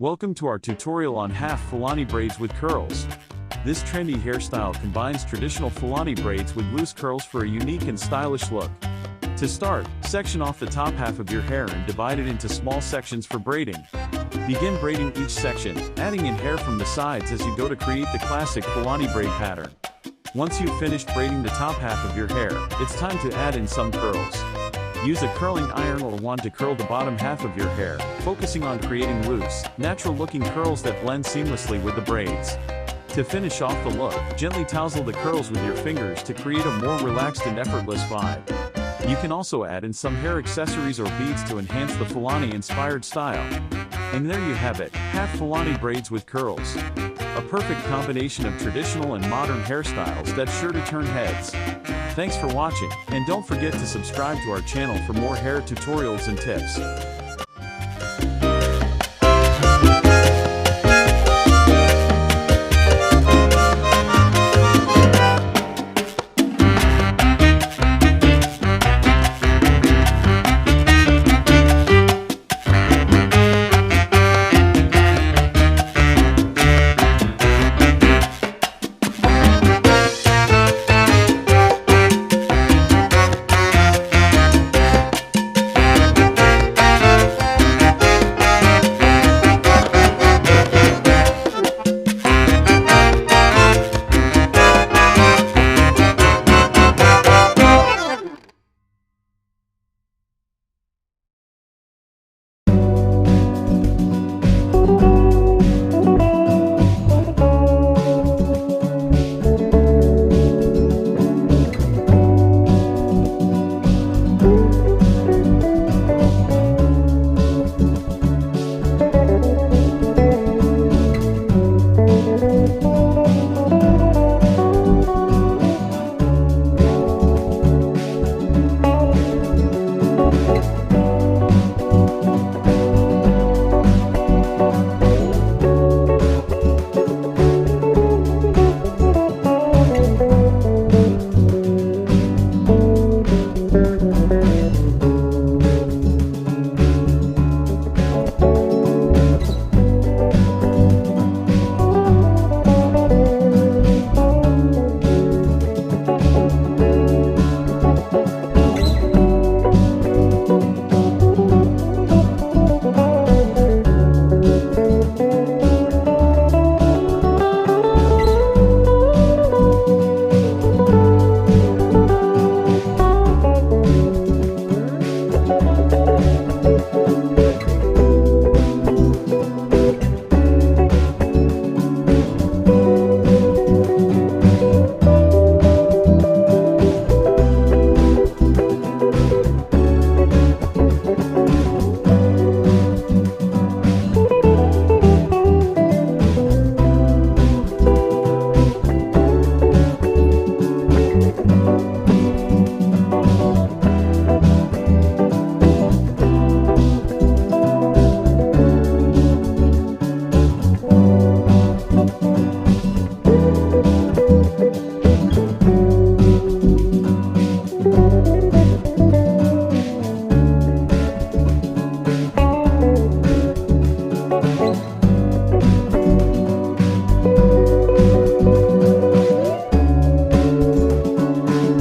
Welcome to our tutorial on Half Fulani braids with curls. This trendy hairstyle combines traditional Fulani braids with loose curls for a unique and stylish look. To start, section off the top half of your hair and divide it into small sections for braiding. Begin braiding each section, adding in hair from the sides as you go to create the classic Fulani braid pattern. Once you've finished braiding the top half of your hair, it's time to add in some curls. Use a curling iron or wand to curl the bottom half of your hair, focusing on creating loose, natural-looking curls that blend seamlessly with the braids. To finish off the look, gently tousle the curls with your fingers to create a more relaxed and effortless vibe. You can also add in some hair accessories or beads to enhance the Fulani-inspired style. And there you have it, Half Fulani braids with curls. A perfect combination of traditional and modern hairstyles that's sure to turn heads. Thanks for watching, and don't forget to subscribe to our channel for more hair tutorials and tips.